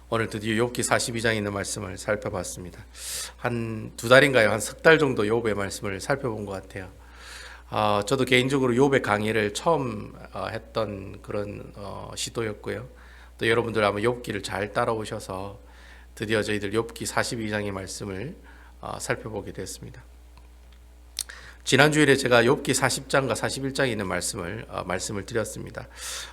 오늘 드디어 욥기 42장에 있는 말씀을 살펴봤습니다. 한 두 달인가요? 한 석 달 정도 욥의 말씀을 살펴본 것 같아요. 저도 개인적으로 욥의 강의를 처음 했던 그런 시도였고요. 또 여러분들 아마 욥기를 잘 따라오셔서 드디어 저희들 욥기 42장의 말씀을 살펴보게 됐습니다. 지난 주일에 제가 욥기 40장과 41장에 있는 말씀을 드렸습니다.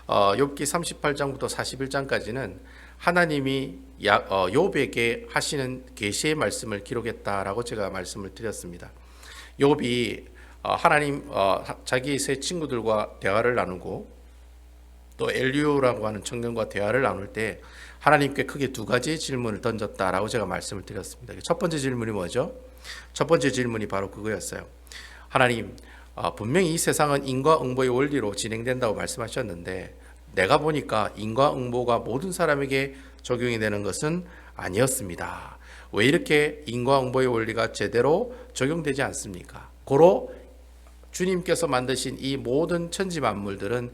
욥기 38장부터 41장까지는 하나님이 욥에게 하시는 계시의 말씀을 기록했다라고 제가 말씀을 드렸습니다. 욥이 하나님 자기 세 친구들과 대화를 나누고 또 엘리후라고 하는 청년과 대화를 나눌 때 하나님께 크게 두 가지 질문을 던졌다라고 제가 말씀을 드렸습니다. 첫 번째 질문이 뭐죠? 첫 번째 질문이 바로 그거였어요. 하나님, 분명히 이 세상은 인과응보의 원리로 진행된다고 말씀하셨는데 내가 보니까 인과응보가 모든 사람에게 적용이 되는 것은 아니었습니다. 왜 이렇게 인과응보의 원리가 제대로 적용되지 않습니까? 고로 주님께서 만드신 이 모든 천지만물들은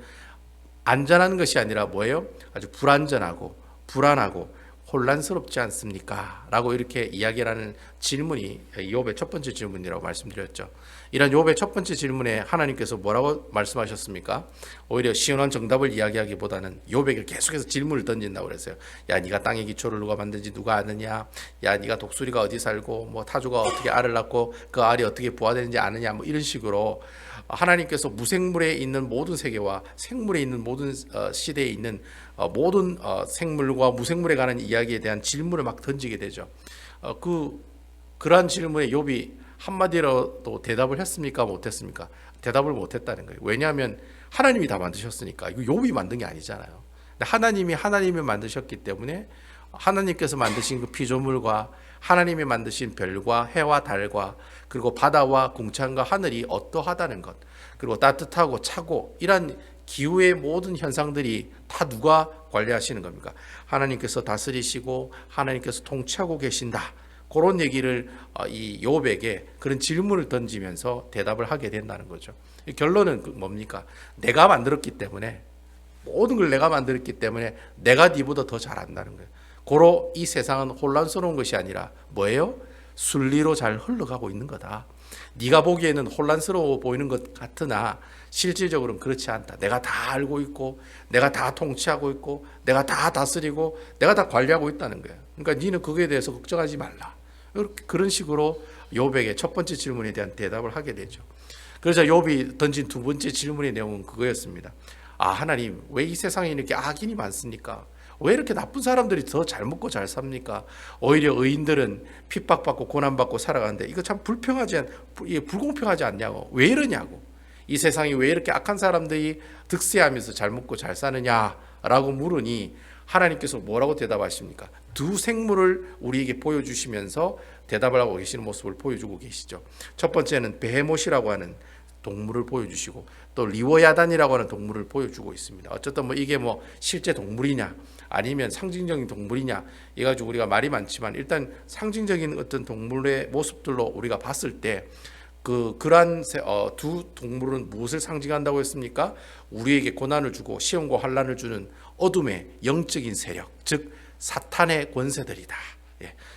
안전한 것이 아니라 뭐예요? 아주 불안전하고 불안하고 혼란스럽지 않습니까? 라고 이렇게 이야기하는 질문이 욥의 첫 번째 질문이라고 말씀드렸죠. 이런 욥의 첫 번째 질문에 하나님께서 뭐라고 말씀하셨습니까? 오히려 시원한 정답을 이야기하기보다는 욥에게 계속해서 질문을 던진다고 그랬어요. 야, 네가 땅의 기초를 누가 만든지 누가 아느냐? 야, 네가 독수리가 어디 살고 뭐 타조가 어떻게 알을 낳고 그 알이 어떻게 부화되는지 아느냐? 뭐 이런 식으로 하나님께서 무생물에 있는 모든 세계와 생물에 있는 모든 시대에 있는 모든 생물과 무생물에 관한 이야기에 대한 질문을 막 던지게 되죠. 그러한 질문에 욥이 한마디로도 대답을 했습니까? 못했습니까? 대답을 못했다는 거예요. 왜냐하면 하나님이 다 만드셨으니까. 이거 욥이 만든 게 아니잖아요. 하나님이 만드셨기 때문에 하나님께서 만드신 그 피조물과 하나님이 만드신 별과 해와 달과 그리고 바다와 궁창과 하늘이 어떠하다는 것, 그리고 따뜻하고 차고 이런 기후의 모든 현상들이 다 누가 관리하시는 겁니까? 하나님께서 다스리시고 하나님께서 통치하고 계신다. 그런 얘기를 이 욥에게 그런 질문을 던지면서 대답을 하게 된다는 거죠. 결론은 뭡니까? 내가 만들었기 때문에 모든 걸 내가 만들었기 때문에 내가 네보다 더 잘 안다는 거예요. 고로 이 세상은 혼란스러운 것이 아니라 뭐예요? 순리로 잘 흘러가고 있는 거다. 네가 보기에는 혼란스러워 보이는 것 같으나 실질적으로는 그렇지 않다. 내가 다 알고 있고 내가 다 통치하고 있고 내가 다 다스리고 내가 다 관리하고 있다는 거예요. 그러니까 너는 그거에 대해서 걱정하지 말라. 그런 식으로 욥에게 첫 번째 질문에 대한 대답을 하게 되죠. 그래서 욥이 던진 두 번째 질문의 내용은 그거였습니다. 하나님, 왜 이 세상에 이렇게 악인이 많습니까? 왜 이렇게 나쁜 사람들이 더 잘 먹고 잘 삽니까? 오히려 의인들은 핍박받고 고난받고 살아가는데 이거 참 불공평하지 않냐고. 왜 이러냐고. 이 세상이 왜 이렇게 악한 사람들이 득세하면서 잘 먹고 잘 사느냐라고 물으니 하나님께서 뭐라고 대답하십니까? 두 생물을 우리에게 보여주시면서 대답을 하고 계시는 모습을 보여주고 계시죠. 첫 번째는 베헤못이라고 하는 동물을 보여주시고 또 리워야단이라고 하는 동물을 보여주고 있습니다. 어쨌든 이게 실제 동물이냐 아니면 상징적인 동물이냐 이 가지고 우리가 말이 많지만 일단 상징적인 어떤 동물의 모습들로 우리가 봤을 때 그러한 두 동물은 무엇을 상징한다고 했습니까? 우리에게 고난을 주고 시험과 환난을 주는 어둠의 영적인 세력, 즉 사탄의 권세들이다.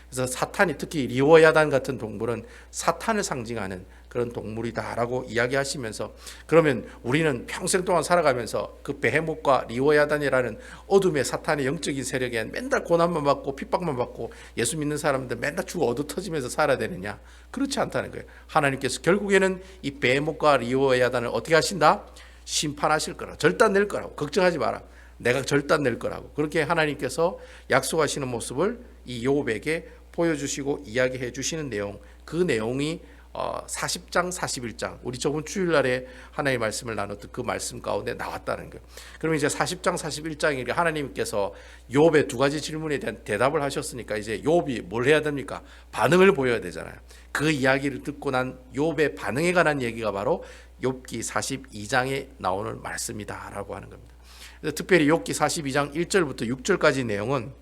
그래서 사탄이 특히 리워야단 같은 동물은 사탄을 상징하는 그런 동물이다라고 이야기하시면서 그러면 우리는 평생 동안 살아가면서 그 베헤못과 리워야단이라는 어둠의 사탄의 영적인 세력에 맨날 고난만 받고 핍박만 받고 예수 믿는 사람들 맨날 죽어 얻어 터지면서 살아야 되느냐? 그렇지 않다는 거예요. 하나님께서 결국에는 이 베헤못과 리워야단을 어떻게 하신다? 심판하실 거라고, 절단 낼 거라고. 걱정하지 마라. 내가 절단 낼 거라고. 그렇게 하나님께서 약속하시는 모습을 이 욥에게 보여주시고 이야기해 주시는 내용, 그 내용이 40장, 41장 우리 저번 주일날에 하나님의 말씀을 나눴던 그 말씀 가운데 나왔다는 거예요. 그러면 이제 40장, 41장에 하나님께서 욥의 두 가지 질문에 대한 대답을 하셨으니까 이제 욥이 뭘 해야 됩니까? 반응을 보여야 되잖아요. 그 이야기를 듣고 난 욥의 반응에 관한 얘기가 바로 욥기 42장에 나오는 말씀이다라고 하는 겁니다. 그래서 특별히 욥기 42장 1절부터 6절까지 내용은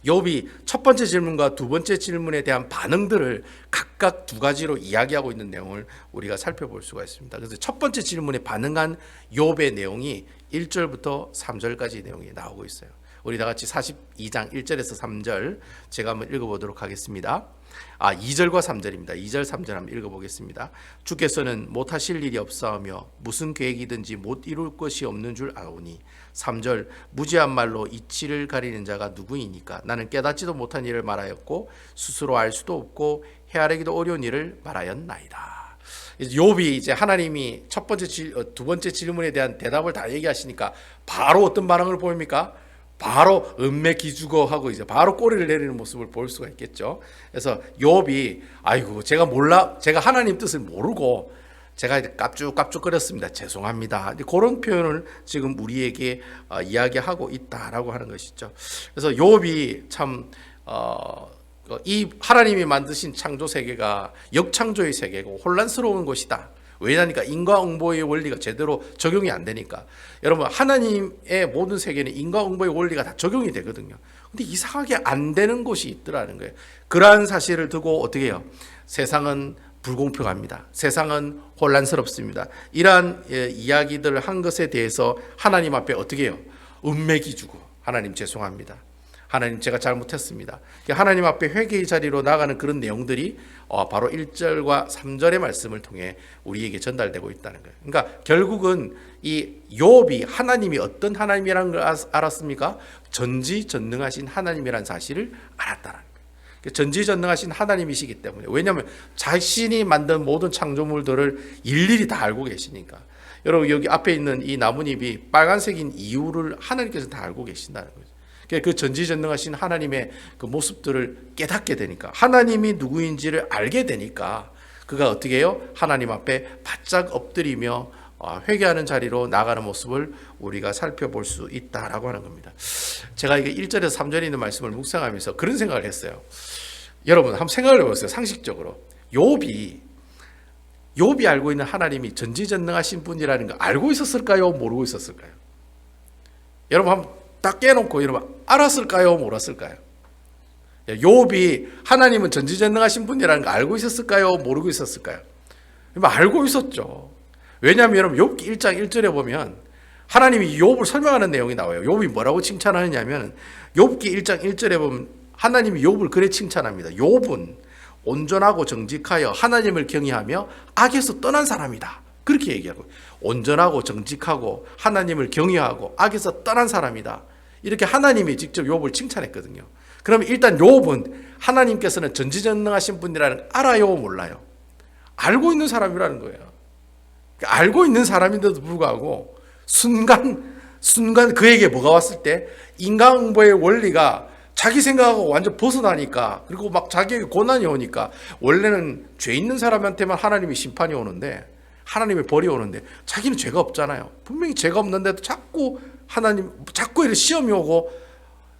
욥이 첫 번째 질문과 두 번째 질문에 대한 반응들을 각각 두 가지로 이야기하고 있는 내용을 우리가 살펴볼 수가 있습니다. 그래서 첫 번째 질문에 반응한 욥의 내용이 1절부터 3절까지 내용이 나오고 있어요. 우리 다 같이 42장 1절에서 3절 제가 한번 읽어보도록 하겠습니다. 2절과 3절입니다. 2절 3절 한번 읽어보겠습니다. 주께서는 못하실 일이 없사오며 무슨 계획이든지 못 이룰 것이 없는 줄 아오니. 3절 무지한 말로 이치를 가리는 자가 누구이니까. 나는 깨닫지도 못한 일을 말하였고 스스로 알 수도 없고 헤아리기도 어려운 일을 말하였나이다. 욥이 이제 하나님이 두 번째 질문에 대한 대답을 다 얘기하시니까 바로 어떤 반응을 보입니까? 바로 은매기죽어 하고 이제 바로 꼬리를 내리는 모습을 볼 수가 있겠죠. 그래서 욥이 아이고 제가 하나님 뜻을 모르고 제가 깝죽깝죽거렸습니다. 죄송합니다. 그런 표현을 지금 우리에게 이야기하고 있다라고 하는 것이죠. 그래서 욥이 참 이 하나님이 만드신 창조 세계가 역창조의 세계고 혼란스러운 것이다. 왜냐니까 인과응보의 원리가 제대로 적용이 안 되니까. 여러분 하나님의 모든 세계는 인과응보의 원리가 다 적용이 되거든요. 근데 이상하게 안 되는 곳이 있더라는 거예요. 그러한 사실을 두고 어떻게 해요? 세상은 불공평합니다. 세상은 혼란스럽습니다. 이러한 이야기들을 한 것에 대해서 하나님 앞에 어떻게 해요? 은매기주고 하나님 죄송합니다. 하나님 제가 잘못했습니다. 하나님 앞에 회개의 자리로 나가는 그런 내용들이 바로 1절과 3절의 말씀을 통해 우리에게 전달되고 있다는 거예요. 그러니까 결국은 이 욥이 하나님이 어떤 하나님이라는 걸 알았습니까? 전지전능하신 하나님이라는 사실을 알았다는 거예요. 전지전능하신 하나님이시기 때문에. 왜냐하면 자신이 만든 모든 창조물들을 일일이 다 알고 계시니까. 여러분 여기 앞에 있는 이 나뭇잎이 빨간색인 이유를 하나님께서 다 알고 계신다는 거죠. 그 전지전능하신 하나님의 그 모습들을 깨닫게 되니까, 하나님이 누구인지를 알게 되니까 그가 어떻게 해요? 하나님 앞에 바짝 엎드리며 회개하는 자리로 나가는 모습을 우리가 살펴볼 수 있다라고 하는 겁니다. 제가 이게 1절에서 3절에 있는 말씀을 묵상하면서 그런 생각을 했어요. 여러분 한번 생각을 해보세요. 상식적으로 욥이 알고 있는 하나님이 전지전능하신 분이라는 거 알고 있었을까요? 모르고 있었을까요? 여러분 한번 딱 깨놓고 여러분 알았을까요? 몰랐을까요? 욥이 하나님은 전지전능하신 분이라는 거 알고 있었을까요? 모르고 있었을까요? 알고 있었죠. 왜냐하면 여러분 욥기 1장 1절에 보면 하나님이 욥을 설명하는 내용이 나와요. 욥이 뭐라고 칭찬하느냐면 욥기 1장 1절에 보면 하나님이 욥을 그래 칭찬합니다. 욥은 온전하고 정직하여 하나님을 경외하며 악에서 떠난 사람이다. 그렇게 얘기하고, 온전하고 정직하고 하나님을 경외하고 악에서 떠난 사람이다. 이렇게 하나님이 직접 욥을 칭찬했거든요. 그럼 일단 욥은 하나님께서는 전지전능하신 분이라는 걸 알아요, 몰라요? 알고 있는 사람이라는 거예요. 알고 있는 사람인데도 불구하고 순간 그에게 뭐가 왔을 때 인과응보의 원리가 자기 생각하고 완전 벗어나니까, 그리고 막 자기에게 고난이 오니까, 원래는 죄 있는 사람한테만 하나님이 심판이 오는데, 하나님의 벌이 오는데 자기는 죄가 없잖아요. 분명히 죄가 없는데도 자꾸 이렇게 시험이 오고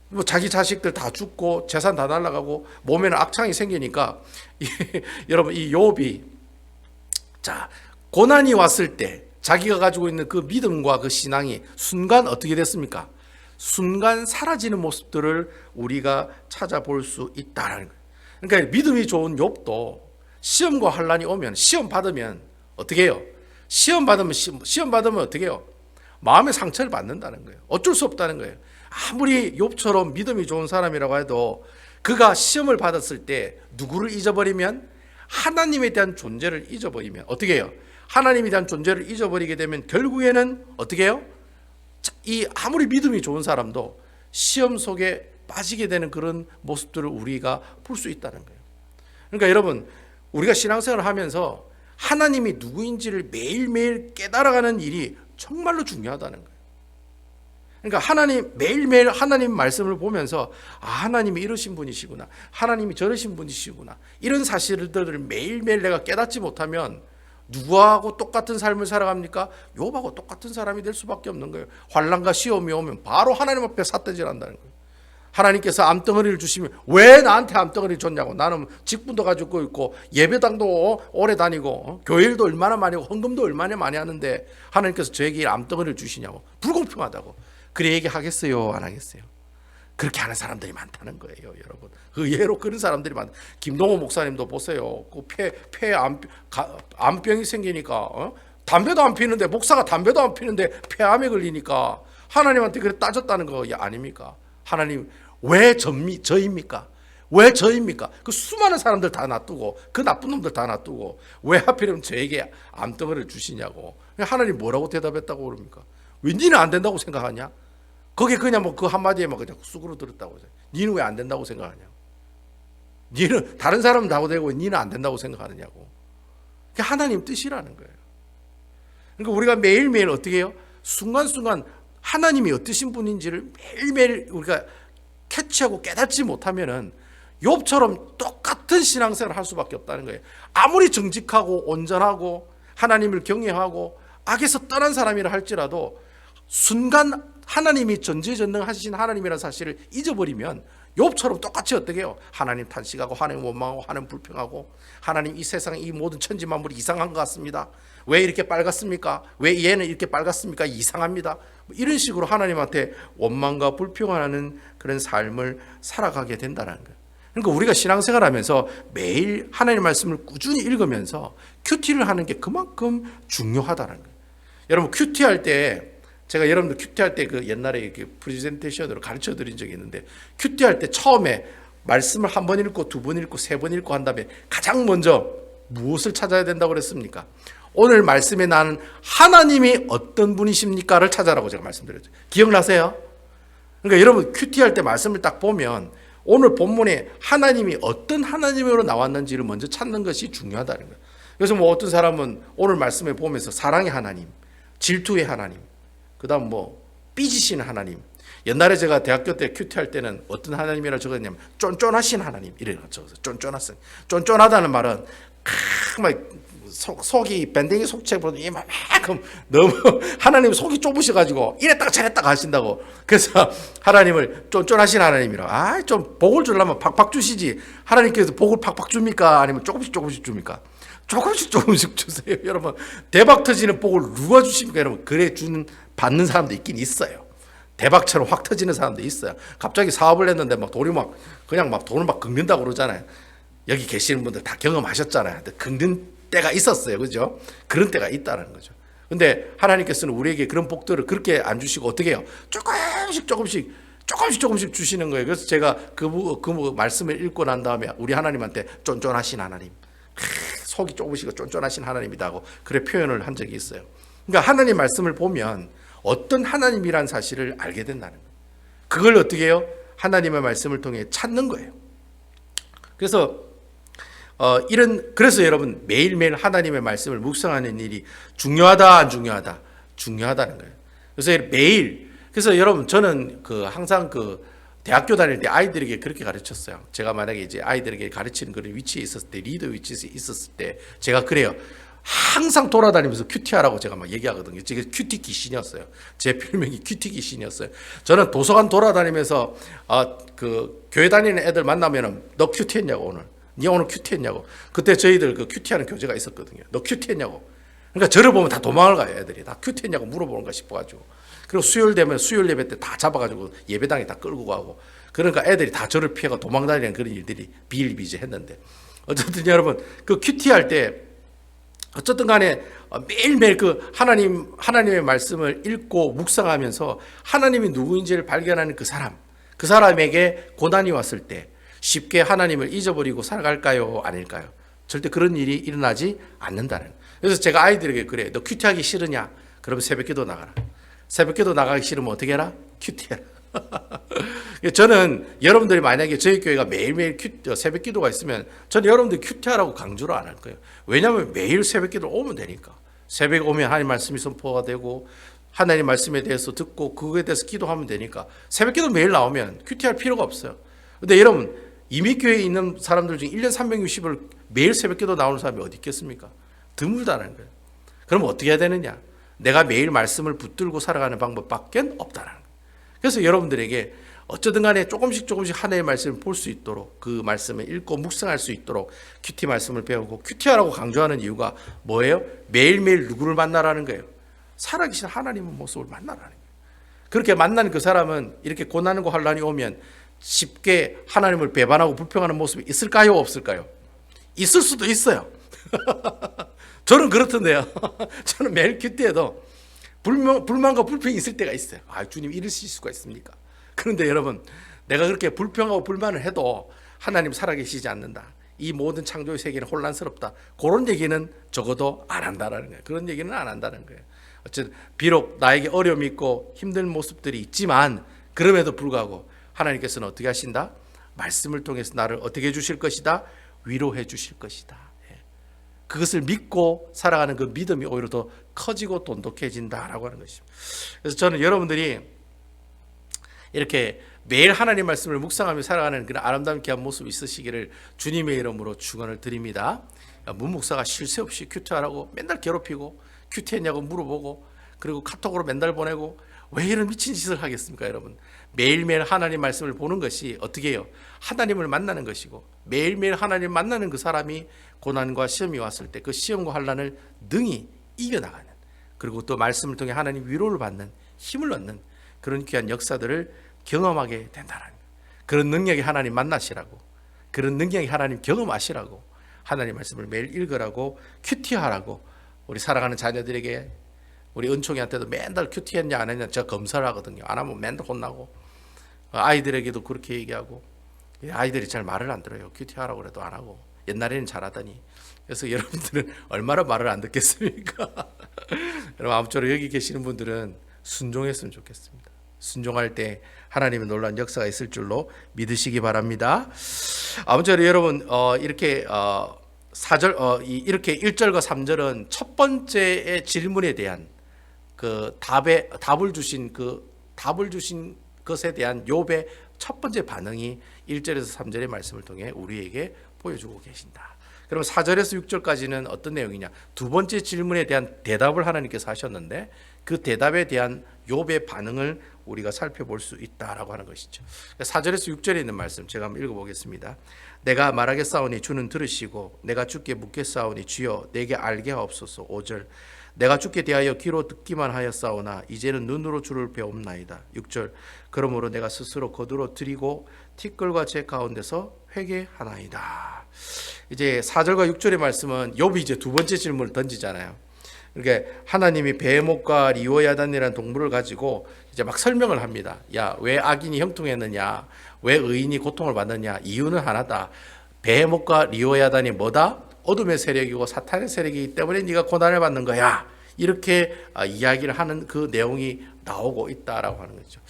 뭐 자기 자식들 다 죽고 재산 다 날아가고 몸에는 악창이 생기니까 여러분 이 욥이 고난이 왔을 때 자기가 가지고 있는 그 믿음과 그 신앙이 순간 어떻게 됐습니까? 순간 사라지는 모습들을 우리가 찾아볼 수 있다는 거예요. 그러니까 믿음이 좋은 욥도 시험과 환란이 오면, 시험 받으면 어떻게 해요? 시험 받으면 어떻게 해요? 마음의 상처를 받는다는 거예요. 어쩔 수 없다는 거예요. 아무리 욥처럼 믿음이 좋은 사람이라고 해도 그가 시험을 받았을 때 누구를 잊어버리면, 하나님에 대한 존재를 잊어버리면 어떻게 해요? 하나님에 대한 존재를 잊어버리게 되면 결국에는 어떻게 해요? 이 아무리 믿음이 좋은 사람도 시험 속에 빠지게 되는 그런 모습들을 우리가 볼 수 있다는 거예요. 그러니까 여러분 우리가 신앙생활을 하면서 하나님이 누구인지를 매일매일 깨달아가는 일이 정말로 중요하다는 거예요. 그러니까 매일매일 하나님 말씀을 보면서 하나님이 이러신 분이시구나, 하나님이 저러신 분이시구나, 이런 사실들을 매일매일 내가 깨닫지 못하면 누구하고 똑같은 삶을 살아갑니까? 욥하고 똑같은 사람이 될 수밖에 없는 거예요. 환난과 시험이 오면 바로 하나님 앞에 삿대질한다는 거예요. 하나님께서 암덩어리를 주시면 왜 나한테 암덩어리를 줬냐고, 나는 직분도 가지고 있고 예배당도 오래 다니고 교회일도 얼마나 많이 하고 헌금도 얼마나 많이 하는데 하나님께서 저에게 암덩어리를 주시냐고, 불공평하다고. 그래 얘기하겠어요? 안 하겠어요? 그렇게 하는 사람들이 많다는 거예요, 여러분. 의외로 그런 사람들이 많다. 김동호 목사님도 보세요. 그 암병이 생기니까 담배도 안 피는데, 목사가 담배도 안 피는데 폐암에 걸리니까 하나님한테 그래 따졌다는 거 아닙니까? 하나님 왜 저입니까? 왜 저입니까? 그 수많은 사람들 다 놔두고 그 나쁜 놈들 다 놔두고 왜 하필이면 저에게 암덩어리를 주시냐고. 하나님 뭐라고 대답했다고 그럽니까? 왜 니는 안 된다고 생각하냐? 거기에 그냥 뭐 그 한마디에 막 그냥 쑥으로 들었다고. 니는 왜 안 된다고 생각하냐? 니는 다른 사람은 다 되고 니는 안 된다고 생각하느냐고. 그게 하나님 뜻이라는 거예요. 그러니까 우리가 매일매일 어떻게 해요? 순간순간 하나님이 어떠신 분인지를 매일매일 우리가 캐치하고 깨닫지 못하면은 욥처럼 똑같은 신앙생활을 할 수밖에 없다는 거예요. 아무리 정직하고 온전하고 하나님을 경외하고 악에서 떠난 사람이라 할지라도 순간 하나님이 전지전능하신 하나님이라는 사실을 잊어버리면 욥처럼 똑같이 어떻게 해요? 하나님 탄식하고 하나님 원망하고 하나님 불평하고 하나님 이 세상 이 모든 천지만물이 이상한 것 같습니다. 왜 이렇게 빨갛습니까? 왜 얘는 이렇게 빨갛습니까? 이상합니다. 이런 식으로 하나님한테 원망과 불평하는 그런 삶을 살아가게 된다는 거예요. 그러니까 우리가 신앙생활하면서 매일 하나님의 말씀을 꾸준히 읽으면서 큐티를 하는 게 그만큼 중요하다는 거예요. 여러분 큐티할 때 제가 여러분들 큐티할 때 그 옛날에 이렇게 프레젠테이션으로 가르쳐 드린 적이 있는데 큐티할 때 처음에 말씀을 한 번 읽고 두 번 읽고 세 번 읽고 한 다음에 가장 먼저 무엇을 찾아야 된다고 그랬습니까? 오늘 말씀에 나는 하나님이 어떤 분이십니까를 찾아라고 제가 말씀드렸죠. 기억나세요? 그러니까 여러분 큐티할 때 말씀을 딱 보면 오늘 본문에 하나님이 어떤 하나님으로 나왔는지를 먼저 찾는 것이 중요하다는 거예요. 그래서 뭐 어떤 사람은 오늘 말씀에 보면서 사랑의 하나님, 질투의 하나님, 그 다음 뭐 삐지신 하나님. 옛날에 제가 대학교 때 큐티할 때는 어떤 하나님이라 적었냐면 쫀쫀하신 하나님 이래 적었어요. 쫀쫀하신. 쫀쫀하다는 말은 막 속이 밴댕이 속채보다 이만큼 너무 하나님 속이 좁으셔가지고 이랬다가 저랬다가 하신다고. 그래서 하나님을 쫀쫀하신 하나님이라. 좀 복을 주려면 팍팍 주시지. 하나님께서 복을 팍팍 줍니까? 아니면 조금씩 줍니까? 조금씩 주세요. 여러분 대박 터지는 복을 누가 주십니까? 여러분 그래 주는 받는 사람도 있긴 있어요. 대박처럼 확 터지는 사람도 있어요. 갑자기 사업을 했는데 막 돈이 막 그냥 막 돈을 막 긁는다고 그러잖아요. 여기 계시는 분들 다 경험하셨잖아요. 긁는 때가 있었어요. 그죠? 그런 때가 있다는 거죠. 근데 하나님께서는 우리에게 그런 복들을 그렇게 안 주시고 어떻게 해요? 조금씩 주시는 거예요. 그래서 제가 그 말씀을 읽고 난 다음에 우리 하나님한테 쫀쫀하신 하나님, 속이 좁으시고 쫀쫀하신 하나님이라고 그래 표현을 한 적이 있어요. 그러니까 하나님 말씀을 보면 어떤 하나님이란 사실을 알게 된다는 거예요. 그걸 어떻게 해요? 하나님의 말씀을 통해 찾는 거예요. 그래서 그래서 여러분 매일매일 하나님의 말씀을 묵상하는 일이 중요하다 안 중요하다? 중요하다는 거예요. 그래서 그래서 여러분 저는 항상 대학교 다닐 때 아이들에게 그렇게 가르쳤어요. 제가 만약에 이제 아이들에게 가르치는 그런 위치에 있었을 때, 리더 위치에 있었을 때 제가 그래요. 항상 돌아다니면서 큐티하라고 제가 막 얘기하거든요. 제가 큐티 귀신이었어요. 제 별명이 큐티 귀신이었어요. 저는 도서관 돌아다니면서 교회 다니는 애들 만나면은 너 큐티했냐고 오늘. 니 오늘 큐티했냐고. 그때 저희들 큐티하는 교재가 있었거든요. 너 큐티했냐고. 그러니까 저를 보면 다 도망을 가요. 애들이 다 큐티했냐고 물어보는가 싶어가지고. 그리고 수요일 되면 수요일 예배 때 다 잡아가지고 예배당에 다 끌고 가고. 그러니까 애들이 다 저를 피해가 도망다니는 그런 일들이 비일비재했는데 어쨌든 여러분 큐티할 때 어쨌든 간에 매일매일 하나님의 말씀을 읽고 묵상하면서 하나님이 누구인지를 발견하는 그 사람에게 고난이 왔을 때 쉽게 하나님을 잊어버리고 살아갈까요? 아닐까요? 절대 그런 일이 일어나지 않는다는 거예요. 그래서 제가 아이들에게 그래. 너 큐티하기 싫으냐? 그러면 새벽기도 나가라. 새벽기도 나가기 싫으면 어떻게 해라? 큐티해라. 저는 여러분들이 만약에 저희 교회가 매일매일 새벽기도가 있으면 저는 여러분들 큐티하라고 강조를 안 할 거예요. 왜냐하면 매일 새벽기도 오면 되니까. 새벽에 오면 하나님 말씀이 선포가 되고 하나님 말씀에 대해서 듣고 그거에 대해서 기도하면 되니까 새벽기도 매일 나오면 큐티할 필요가 없어요. 근데 여러분 이미 교회에 있는 사람들 중에 1년 360을 매일 새벽기도 나오는 사람이 어디 있겠습니까? 드물다는 거예요. 그럼 어떻게 해야 되느냐? 내가 매일 말씀을 붙들고 살아가는 방법밖에 없다는 거예요. 그래서 여러분들에게 어쩌든 간에 조금씩 하나님의 말씀을 볼 수 있도록 그 말씀을 읽고 묵상할 수 있도록 큐티 말씀을 배우고 큐티하라고 강조하는 이유가 뭐예요? 매일매일 누구를 만나라는 거예요? 살아계신 하나님의 모습을 만나라는 거예요. 그렇게 만나는 그 사람은 이렇게 고난과 환난이 오면 쉽게 하나님을 배반하고 불평하는 모습이 있을까요? 없을까요? 있을 수도 있어요. 저는 그렇던데요. 저는 매일 큐티에도 불만과 불평이 있을 때가 있어요. 주님 이러실 수가 있습니까? 그런데 여러분, 내가 그렇게 불평하고 불만을 해도 하나님 살아계시지 않는다. 이 모든 창조의 세계는 혼란스럽다. 그런 얘기는 적어도 안 한다라는 거예요. 그런 얘기는 안 한다는 거예요. 어쨌든 비록 나에게 어려움이 있고 힘든 모습들이 있지만 그럼에도 불구하고 하나님께서는 어떻게 하신다? 말씀을 통해서 나를 어떻게 해주실 것이다? 위로해 주실 것이다. 그것을 믿고 살아가는 그 믿음이 오히려 더 커지고 돈독해진다라고 하는 것입니다. 그래서 저는 여러분들이 이렇게 매일 하나님 말씀을 묵상하며 살아가는 그런 아름다운 귀한 모습이 있으시기를 주님의 이름으로 축원을 드립니다. 문 목사가 쉴 새 없이 큐티하라고 맨날 괴롭히고 큐티했냐고 물어보고 그리고 카톡으로 맨날 보내고 왜 이런 미친 짓을 하겠습니까, 여러분? 매일매일 하나님 말씀을 보는 것이 어떻게 해요? 하나님을 만나는 것이고 매일매일 하나님 만나는 그 사람이 고난과 시험이 왔을 때 그 시험과 환난을 능히 이겨나가는, 그리고 또 말씀을 통해 하나님 위로를 받는 힘을 얻는 그런 귀한 역사들을 경험하게 된다는, 그런 능력이 하나님 만나시라고, 그런 능력이 하나님 경험하시라고 하나님 말씀을 매일 읽으라고, 큐티하라고 우리 살아가는 자녀들에게, 우리 은총이한테도 맨날 큐티했냐 안 했냐 제가 검사를 하거든요. 안 하면 맨날 혼나고, 아이들에게도 그렇게 얘기하고, 아이들이 잘 말을 안 들어요. 큐티하라고 그래도 안 하고, 옛날에는 잘하더니. 그래서 여러분들은 얼마나 말을 안 듣겠습니까? 여러분, 아무쪼록 여기 계시는 분들은 순종했으면 좋겠습니다. 순종할 때 하나님의 놀라운 역사가 있을 줄로 믿으시기 바랍니다. 아무쪼록 여러분, 이렇게 4절, 이렇게 1절과 3절은 첫 번째의 질문에 대한 그 답을 주신 것에 대한 욥의 첫 번째 반응이 1절에서 3절의 말씀을 통해 우리에게 보여주고 계신다. 그럼 4절에서 6절까지는 어떤 내용이냐? 두 번째 질문에 대한 대답을 하나님께서 하셨는데 그 대답에 대한 욥의 반응을 우리가 살펴볼 수 있다라고 하는 것이죠. 4절에서 6절에 있는 말씀 제가 한번 읽어보겠습니다. 내가 말하겠사오니 주는 들으시고 내가 주께 묻겠사오니 주여 내게 알게 하옵소서. 5절 내가 주께 대하여 귀로 듣기만 하였사오나 이제는 눈으로 주를 배움나이다. 6절 그러므로 내가 스스로 거두러 드리고 티끌과 제 가운데서 회개하나이다. 이제 4절과 6절의 말씀은 욥이 이제 두 번째 질문을 던지잖아요. 그러니까 하나님이 베헤못과 리오야단이라는 동물을 가지고 이제 막 설명을 합니다. 야, 왜 악인이 형통했느냐? 왜 의인이 고통을 받느냐? 이유는 하나다. 베헤못과 리오야단이 뭐다? 어둠의 세력이고 사탄의 세력이기 때문에 네가 고난을 받는 거야. 이렇게 이야기를 하는 그 내용이 나오고 있다라고 하는 거죠.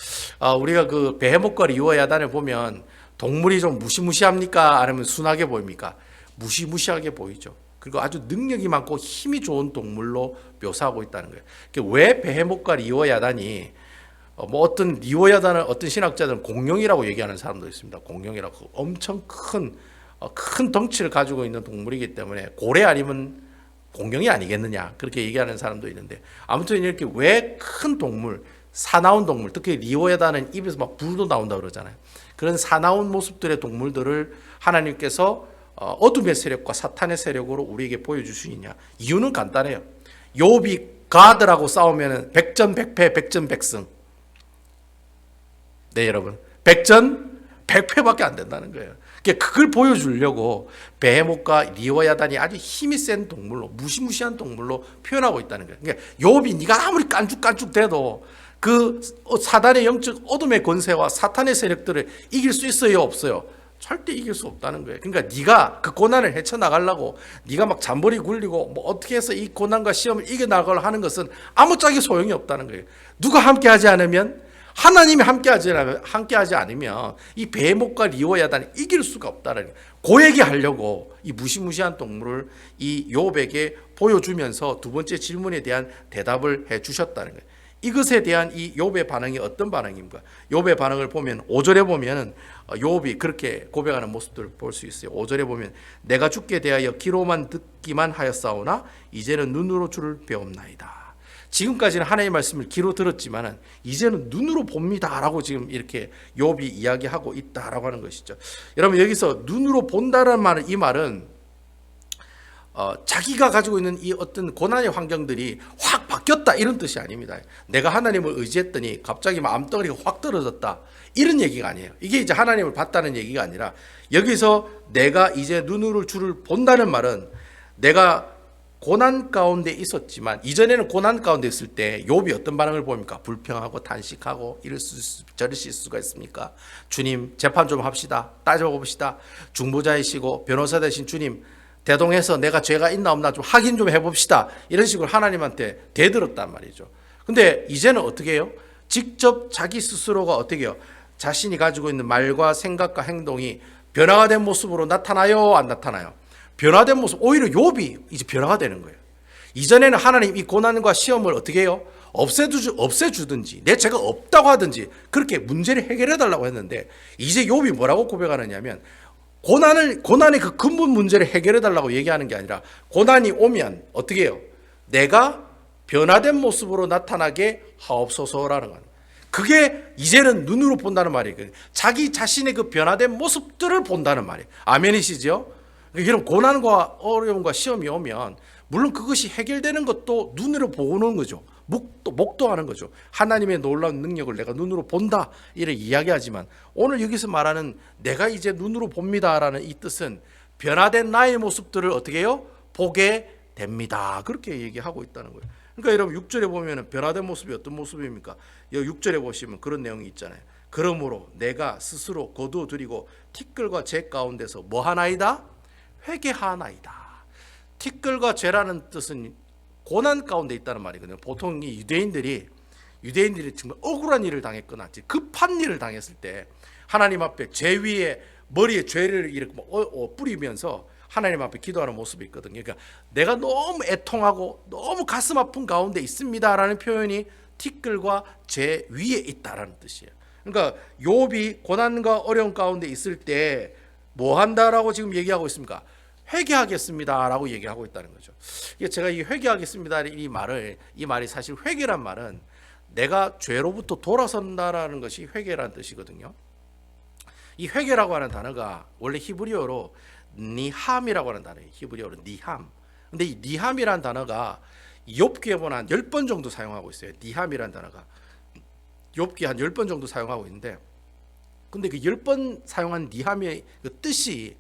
우리가 그 베헤못과 리오야단을 보면 동물이 좀 무시무시합니까? 아니면 순하게 보입니까? 무시무시하게 보이죠. 그리고 아주 능력이 많고 힘이 좋은 동물로 묘사하고 있다는 거예요. 왜 베헤못과 리오야단이 어떤 리오야단을 어떤 신학자들은 공룡이라고 얘기하는 사람도 있습니다. 공룡이라고 엄청 큰 덩치를 가지고 있는 동물이기 때문에 고래 아니면 공룡이 아니겠느냐 그렇게 얘기하는 사람도 있는데, 아무튼 이렇게 왜 큰 동물, 사나운 동물, 특히 리오야단은 입에서 막 불도 나온다 그러잖아요. 그런 사나운 모습들의 동물들을 하나님께서 어둠의 세력과 사탄의 세력으로 우리에게 보여주시느냐? 이유는 간단해요. 욥이 가드라고 싸우면 백전백패 백전백승. 네, 여러분, 백전백패밖에 안 된다는 거예요. 그걸 보여주려고 베헤못과 리오야단이 아주 힘이 센 동물로, 무시무시한 동물로 표현하고 있다는 거예요. 그러니까 욥이 네가 아무리 깐죽깐죽 돼도 그 사단의 영적 어둠의 권세와 사탄의 세력들을 이길 수 있어요, 없어요? 절대 이길 수 없다는 거예요. 그러니까 네가 그 고난을 헤쳐나가려고 네가 막 잠버리 굴리고 뭐 어떻게 해서 이 고난과 시험을 이겨나가려 하는 것은 아무짝에 소용이 없다는 거예요. 누가 함께하지 않으면, 하나님이 함께하지 않으면 이 베헤못과 리오야단이 이길 수가 없다는 거예요. 그 얘기하려고 이 무시무시한 동물을 이 욥에게 보여주면서 두 번째 질문에 대한 대답을 해 주셨다는 거예요. 이것에 대한 이 욥의 반응이 어떤 반응입니까? 욥의 반응을 보면 5절에 보면은 욥이 그렇게 고백하는 모습들을 볼 수 있어요. 5절에 보면 내가 주께 대하여 귀로만 듣기만 하였사오나 이제는 눈으로 주를 배움나이다. 지금까지는 하나님의 말씀을 귀로 들었지만은 이제는 눈으로 봅니다라고 지금 이렇게 욥이 이야기하고 있다라고 하는 것이죠. 여러분, 여기서 눈으로 본다는 말은, 이 말은 자기가 가지고 있는 이 어떤 고난의 환경들이 확 바뀌었다 이런 뜻이 아닙니다. 내가 하나님을 의지했더니 갑자기 암덩어리가 확 떨어졌다 이런 얘기가 아니에요. 이게 이제 하나님을 봤다는 얘기가 아니라, 여기서 내가 이제 눈으로 주를 본다는 말은 내가 고난 가운데 있었지만 이전에는 고난 가운데 있을 때 욥이 어떤 반응을 보입니까? 불평하고 단식하고 저러실 수가 있습니까? 주님 재판 좀 합시다. 따져봅시다. 중보자이시고 변호사 되신 주님 대동해서 내가 죄가 있나 없나 좀 확인 좀 해봅시다. 이런 식으로 하나님한테 대들었단 말이죠. 근데 이제는 어떻게 해요? 직접 자기 스스로가 어떻게 해요? 자신이 가지고 있는 말과 생각과 행동이 변화가 된 모습으로 나타나요? 안 나타나요? 변화된 모습, 오히려 욥이 이제 변화가 되는 거예요. 이전에는 하나님 이 고난과 시험을 어떻게 해요? 없애주든지 내 죄가 없다고 하든지 그렇게 문제를 해결해 달라고 했는데 이제 욥이 뭐라고 고백하느냐면 고난의 그 근본 문제를 해결해 달라고 얘기하는 게 아니라 고난이 오면 어떻게 해요? 내가 변화된 모습으로 나타나게 하옵소서라는 거예요. 그게 이제는 눈으로 본다는 말이에요. 자기 자신의 그 변화된 모습들을 본다는 말이에요. 아멘이시죠? 이런 고난과 어려움과 시험이 오면 물론 그것이 해결되는 것도 눈으로 보는 거죠. 목도하는 거죠. 하나님의 놀라운 능력을 내가 눈으로 본다 이렇게 이야기하지만 오늘 여기서 말하는 내가 이제 눈으로 봅니다라는 이 뜻은 변화된 나의 모습들을 어떻게 해요? 보게 됩니다. 그렇게 얘기하고 있다는 거예요. 그러니까 여러분 6절에 보면 변화된 모습이 어떤 모습입니까? 6절에 보시면 그런 내용이 있잖아요. 그러므로 내가 스스로 거두어드리고 티끌과 재 가운데서 뭐 하나이다? 회개하나이다. 티끌과 죄라는 뜻은 고난 가운데 있다는 말이거든요. 보통 이 유대인들이 정말 억울한 일을 당했거나 급한 일을 당했을 때 하나님 앞에 죄 위에 머리에 죄를 이렇게 뿌리면서 하나님 앞에 기도하는 모습이 있거든요. 그러니까 내가 너무 애통하고 너무 가슴 아픈 가운데 있습니다라는 표현이 티끌과 죄 위에 있다라는 뜻이에요. 그러니까 욥이 고난과 어려움 가운데 있을 때 뭐 한다라고 지금 얘기하고 있습니까? 회개하겠습니다라고 얘기하고 있다는 거죠. 제가 이 회개하겠습니다 이 말이 사실 회개란 말은 내가 죄로부터 돌아선다라는 것이 회개라는 뜻이거든요. 이 회개라고 하는 단어가 원래 히브리어로 니함이라고 하는 단어예요. 히브리어로 니함. 근데 이 니함이라는 단어가 욥기에 보면 한 10번 정도 사용하고 있어요. 니함이라는 단어가 욥기 한 10번 정도 사용하고 있는데 근데 그 10번 사용한 니함의 그 뜻이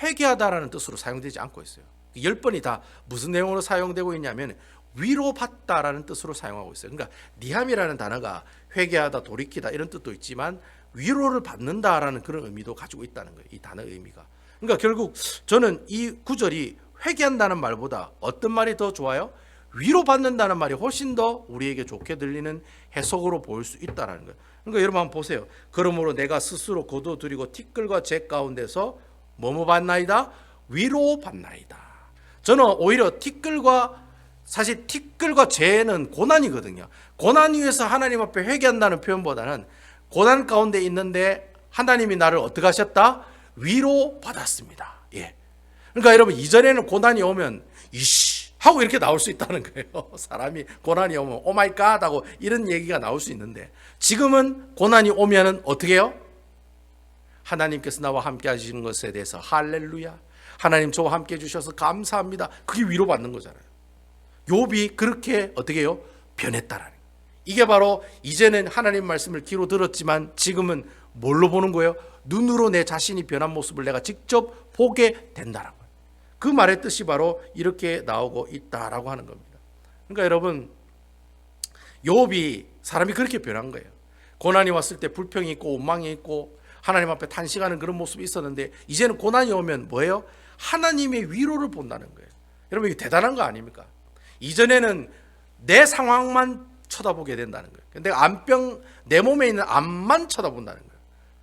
회개하다라는 뜻으로 사용되지 않고 있어요. 10번이 다 무슨 내용으로 사용되고 있냐면 위로받다라는 뜻으로 사용하고 있어요. 그러니까 니함이라는 단어가 회개하다, 돌이키다 이런 뜻도 있지만 위로를 받는다라는 그런 의미도 가지고 있다는 거예요. 이 단어의 의미가. 그러니까 결국 저는 이 구절이 회개한다는 말보다 어떤 말이 더 좋아요? 위로받는다는 말이 훨씬 더 우리에게 좋게 들리는 해석으로 보일 수 있다는 거예요. 그러니까 여러분 한번 보세요. 그러므로 내가 스스로 거두어드리고 티끌과 재 가운데서 뭐뭐 받나이다? 위로 받나이다. 저는 오히려 사실 티끌과 재는 고난이거든요. 고난 위에서 하나님 앞에 회개한다는 표현보다는 고난 가운데 있는데 하나님이 나를 어떻게 하셨다? 위로 받았습니다. 예. 그러니까 여러분 이전에는 고난이 오면 이씨 하고 이렇게 나올 수 있다는 거예요. 사람이 고난이 오면 오 마이 갓 하고 이런 얘기가 나올 수 있는데 지금은 고난이 오면은 어떻게 해요? 하나님께서 나와 함께 하시는 것에 대해서 할렐루야. 하나님 저와 함께 해주셔서 감사합니다. 그게 위로받는 거잖아요. 욥이 그렇게 어떻게 해요? 변했다라는 거예요. 이게 바로 이제는 하나님 말씀을 귀로 들었지만 지금은 뭘로 보는 거예요? 눈으로 내 자신이 변한 모습을 내가 직접 보게 된다는 거예요. 그 말의 뜻이 바로 이렇게 나오고 있다라고 하는 겁니다. 그러니까 여러분 욥이 사람이 그렇게 변한 거예요. 고난이 왔을 때 불평이 있고 원망이 있고 하나님 앞에 탄식하는 그런 모습이 있었는데 이제는 고난이 오면 뭐예요? 하나님의 위로를 본다는 거예요. 여러분 이게 대단한 거 아닙니까? 이전에는 내 상황만 쳐다보게 된다는 거예요. 내 몸에 있는 암만 쳐다본다는 거예요.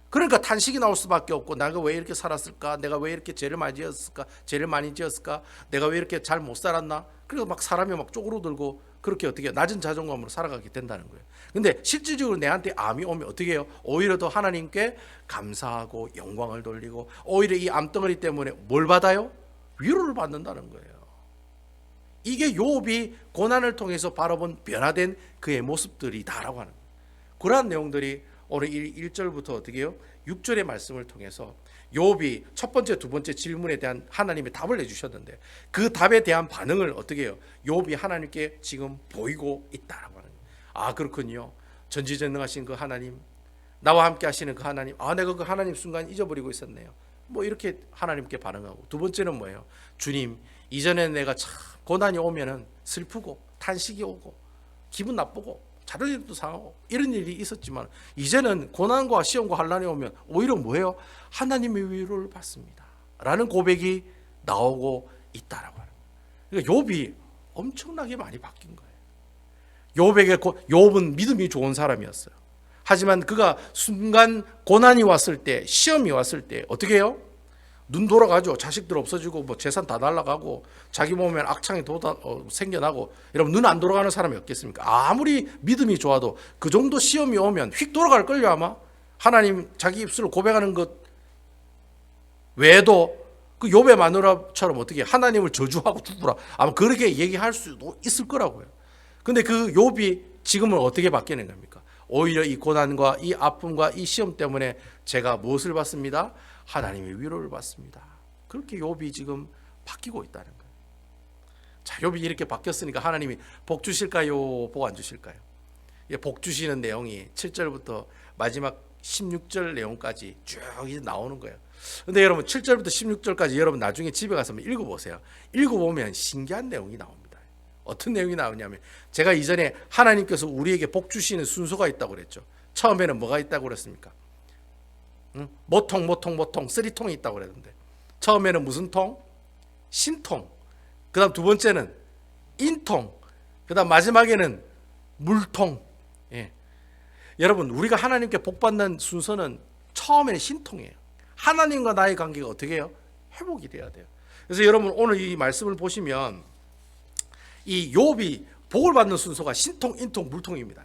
그러니까 탄식이 나올 수밖에 없고 내가 왜 이렇게 살았을까? 내가 왜 이렇게 죄를 많이 지었을까? 내가 왜 이렇게 잘 못 살았나? 그래서 막 사람이 막 쪼그러들고 그렇게 어떻게 낮은 자존감으로 살아가게 된다는 거예요. 근데 실질적으로 내한테 암이 오면 어떻게 해요? 오히려 더 하나님께 감사하고 영광을 돌리고 오히려 이 암덩어리 때문에 뭘 받아요? 위로를 받는다는 거예요. 이게 욥이 고난을 통해서 바라본 변화된 그의 모습들이다라고 하는 거예요. 그러한 내용들이 오늘 1절부터 어떻게 해요? 6절의 말씀을 통해서 욥이 첫 번째, 두 번째 질문에 대한 하나님의 답을 해주셨는데 그 답에 대한 반응을 어떻게 해요? 욥이 하나님께 지금 보이고 있다라고 하는 거예요. 아 그렇군요. 전지전능하신 그 하나님, 나와 함께 하시는 그 하나님, 내가 그 하나님 순간 잊어버리고 있었네요. 뭐 이렇게 하나님께 반응하고, 두 번째는 뭐예요? 주님, 이전에 내가 참 고난이 오면은 슬프고 탄식이 오고 기분 나쁘고 자존심도 상하고 이런 일이 있었지만, 이제는 고난과 시험과 환난이 오면 오히려 뭐예요? 하나님의 위로를 받습니다 라는 고백이 나오고 있다라고 하는 거예요. 그러니까 욥이 엄청나게 많이 바뀐 거예요. 욥은 믿음이 좋은 사람이었어요. 하지만 그가 순간 고난이 왔을 때, 시험이 왔을 때 어떻게 해요? 눈 돌아가죠. 자식들 없어지고 뭐 재산 다 날아가고 자기 몸에 악창이 생겨나고. 여러분, 눈 안 돌아가는 사람이 없겠습니까? 아무리 믿음이 좋아도 그 정도 시험이 오면 휙 돌아갈걸요. 아마 하나님 자기 입술로 고백하는 것 외에도 그 욥의 마누라처럼 어떻게 하나님을 저주하고 죽으라, 아마 그렇게 얘기할 수도 있을 거라고요. 근데 그 욥이 지금은 어떻게 바뀌는 겁니까? 오히려 이 고난과 이 아픔과 이 시험 때문에 제가 무엇을 받습니다? 하나님의 위로를 받습니다. 그렇게 욥이 지금 바뀌고 있다는 거예요. 자, 욥이 이렇게 바뀌었으니까 하나님이 복 주실까요? 복 안 주실까요? 복 주시는 내용이 7절부터 마지막 16절 내용까지 쭉 이제 나오는 거예요. 근데 여러분, 7절부터 16절까지 여러분 나중에 집에 가서 한번 읽어보세요. 읽어보면 신기한 내용이 나옵니다. 어떤 내용이 나오냐면, 제가 이전에 하나님께서 우리에게 복 주시는 순서가 있다고 그랬죠. 처음에는 뭐가 있다고 그랬습니까? 모통 쓰리통이 있다고 그랬는데, 처음에는 무슨 통? 신통. 그 다음 두 번째는 인통. 그 다음 마지막에는 물통. 예. 여러분, 우리가 하나님께 복 받는 순서는 처음에는 신통이에요. 하나님과 나의 관계가 어떻게 해요? 회복이 돼야 돼요. 그래서 여러분, 오늘 이 말씀을 보시면 이 욥이 복을 받는 순서가 신통, 인통, 물통입니다.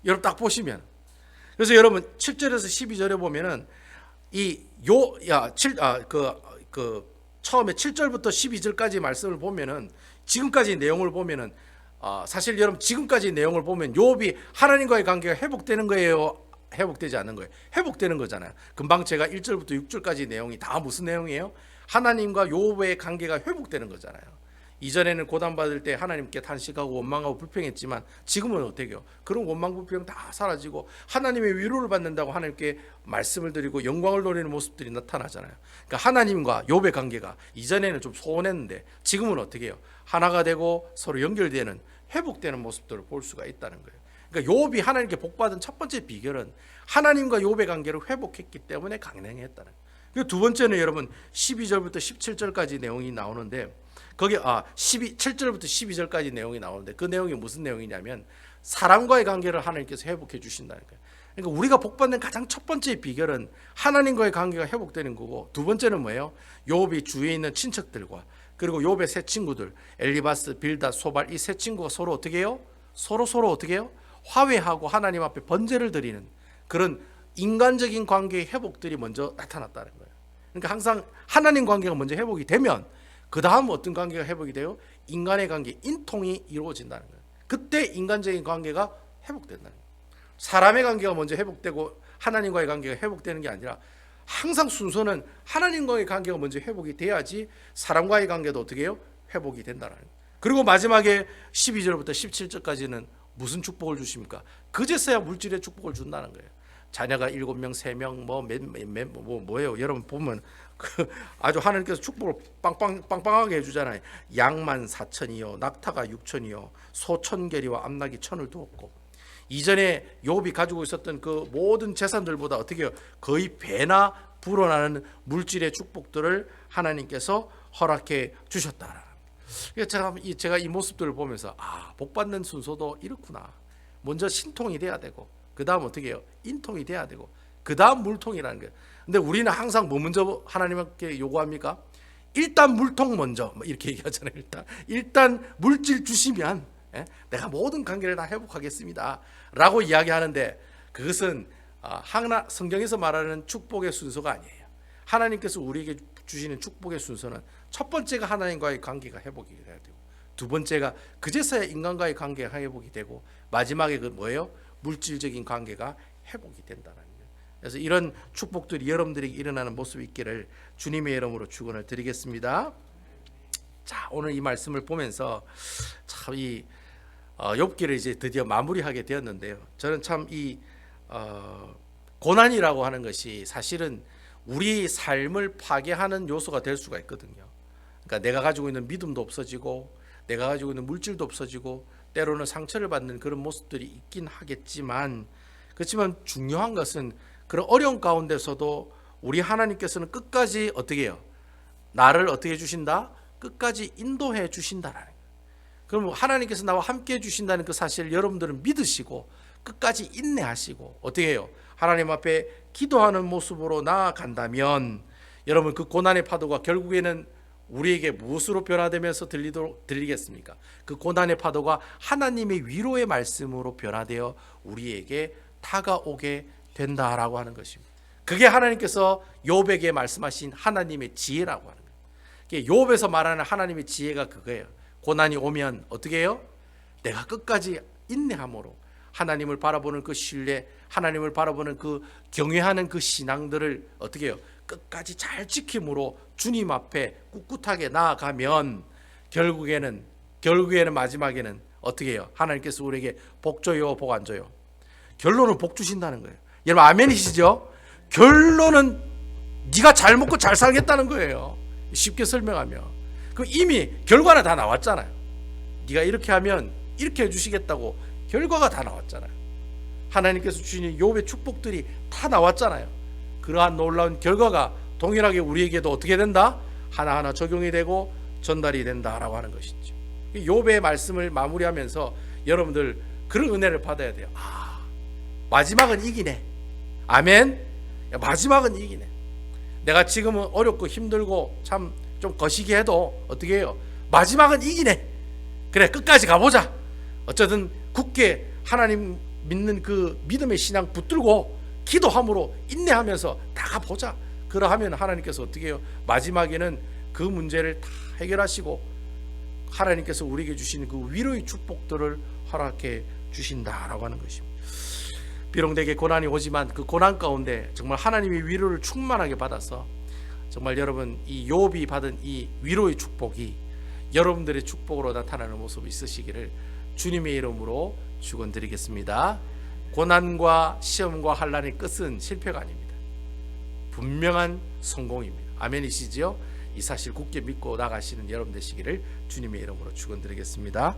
여러분 딱 보시면. 그래서 여러분 7절에서 12절에 보면은 처음에 7절부터 12절까지 말씀을 보면은, 지금까지 내용을 보면은 사실 여러분 지금까지 내용을 보면 욥이 하나님과의 관계가 회복되는 거예요? 회복되지 않는 거예요? 회복되는 거잖아요. 금방 제가 1절부터 6절까지 내용이 다 무슨 내용이에요? 하나님과 욥의 관계가 회복되는 거잖아요. 이전에는 고난받을 때 하나님께 탄식하고 원망하고 불평했지만, 지금은 어떻게 해요? 그런 원망 불평 다 사라지고 하나님의 위로를 받는다고 하나님께 말씀을 드리고 영광을 돌리는 모습들이 나타나잖아요. 그러니까 하나님과 욥의 관계가 이전에는 좀 소원했는데 지금은 어떻게 해요? 하나가 되고 서로 연결되는, 회복되는 모습들을 볼 수가 있다는 거예요. 그러니까 욥이 하나님께 복받은 첫 번째 비결은 하나님과 욥의 관계를 회복했기 때문에 가능했다는 거예요. 두 번째는 여러분 12절부터 17절까지 내용이 나오는데, 거기 7절부터 12절까지 내용이 나오는데, 그 내용이 무슨 내용이냐면 사람과의 관계를 하나님께서 회복해 주신다는 거예요. 그러니까 우리가 복받는 가장 첫 번째 비결은 하나님과의 관계가 회복되는 거고, 두 번째는 뭐예요? 욥이 주위에 있는 친척들과, 그리고 욥의 세 친구들 엘리바스, 빌닷, 소발, 이 세 친구가 서로 어떻게 해요? 서로 어떻게 해요? 화해하고 하나님 앞에 번제를 드리는 그런 인간적인 관계의 회복들이 먼저 나타났다는 거예요. 그러니까 항상 하나님 관계가 먼저 회복이 되면 그 다음 어떤 관계가 회복이 돼요? 인간의 관계, 인통이 이루어진다는 거예요. 그때 인간적인 관계가 회복된다는 거예요. 사람의 관계가 먼저 회복되고 하나님과의 관계가 회복되는 게 아니라, 항상 순서는 하나님과의 관계가 먼저 회복이 돼야지 사람과의 관계도 어떻게 해요? 회복이 된다는 거예요. 그리고 마지막에 12절부터 17절까지는 무슨 축복을 주십니까? 그제서야 물질의 축복을 준다는 거예요. 자녀가 7명, 3명, 뭐예요? 여러분 보면 아주 하나님께서 축복을 빵빵하게 해주잖아요. 양만 4천이요, 낙타가 6천이요, 소 1,000개리와 암나귀 1,000을 두었고. 이전에 욥이 가지고 있었던 그 모든 재산들보다 어떻게 해요? 거의 배나 불어나는 물질의 축복들을 하나님께서 허락해 주셨다. 제가 이 모습들을 보면서 복 받는 순서도 이렇구나. 먼저 신통이 돼야 되고, 그 다음 어떻게 해요? 인통이 돼야 되고, 그 다음 물통이라는 거예요. 근데 우리는 항상 뭐 먼저 하나님께 요구합니까? 일단 물통 먼저, 이렇게 얘기하잖아요. 일단 물질 주시면 내가 모든 관계를 다 회복하겠습니다 라고 이야기하는데, 그것은 성경에서 말하는 축복의 순서가 아니에요. 하나님께서 우리에게 주시는 축복의 순서는 첫 번째가 하나님과의 관계가 회복이 돼야 되고, 두 번째가 그제서야 인간과의 관계가 회복이 되고, 마지막에 그 뭐예요? 물질적인 관계가 회복이 된다는 거예요. 그래서 이런 축복들이 여러분들에게 일어나는 모습이 있기를 주님의 이름으로 축원을 드리겠습니다. 자, 오늘 이 말씀을 보면서 참 이 욥기를 이제 드디어 마무리하게 되었는데요. 저는 참 이 고난이라고 하는 것이 사실은 우리 삶을 파괴하는 요소가 될 수가 있거든요. 그러니까 내가 가지고 있는 믿음도 없어지고 내가 가지고 있는 물질도 없어지고 때로는 상처를 받는 그런 모습들이 있긴 하겠지만, 그렇지만 중요한 것은 그런 어려운 가운데서도 우리 하나님께서는 끝까지 어떻게 해요? 나를 어떻게 해주신다? 끝까지 인도해 주신다라는 거예요. 그럼 하나님께서 나와 함께 해주신다는 그 사실을 여러분들은 믿으시고 끝까지 인내하시고 어떻게 해요? 하나님 앞에 기도하는 모습으로 나아간다면 여러분, 그 고난의 파도가 결국에는 우리에게 무엇으로 변화되면서 들리겠습니까? 그 고난의 파도가 하나님의 위로의 말씀으로 변화되어 우리에게 다가오게 된다라고 하는 것입니다. 그게 하나님께서 욥에게 말씀하신 하나님의 지혜라고 하는 거예요. 욥에서 말하는 하나님의 지혜가 그거예요. 고난이 오면 어떻게 해요? 내가 끝까지 인내함으로 하나님을 바라보는 그 신뢰, 하나님을 바라보는 그 경외하는 그 신앙들을 어떻게 해요? 끝까지 잘 지킴으로 주님 앞에 꿋꿋하게 나아가면 결국에는 마지막에는 어떻게 해요? 하나님께서 우리에게 복 줘요, 복 안 줘요? 결론은 복 주신다는 거예요. 여러분 아멘이시죠? 결론은 네가 잘 먹고 잘 살겠다는 거예요. 쉽게 설명하면 그 이미 결과는 다 나왔잖아요. 네가 이렇게 하면 이렇게 해주시겠다고 결과가 다 나왔잖아요. 하나님께서 주시는 욥의 축복들이 다 나왔잖아요. 그러한 놀라운 결과가 동일하게 우리에게도 어떻게 된다? 하나하나 적용이 되고 전달이 된다라고 하는 것이죠. 욥의 말씀을 마무리하면서 여러분들 그런 은혜를 받아야 돼요. 마지막은 이기네. 아멘. 마지막은 이기네. 내가 지금은 어렵고 힘들고 참 좀 거시기 해도 어떻게 해요? 마지막은 이기네. 그래, 끝까지 가보자. 어쨌든 굳게 하나님 믿는 그 믿음의 신앙 붙들고 기도함으로 인내하면서 다 가보자. 그러하면 하나님께서 어떻게 해요? 마지막에는 그 문제를 다 해결하시고 하나님께서 우리에게 주시는 그 위로의 축복들을 허락해 주신다라고 하는 것입니다. 비록 내게 고난이 오지만 그 고난 가운데 정말 하나님의 위로를 충만하게 받아서 정말 여러분 이 욥이 받은 이 위로의 축복이 여러분들의 축복으로 나타나는 모습이 있으시기를 주님의 이름으로 축원드리겠습니다. 고난과 시험과 환난의 끝은 실패가 아닙니다. 분명한 성공입니다. 아멘이시죠? 이 사실 굳게 믿고 나가시는 여러분 되시기를 주님의 이름으로 축원드리겠습니다.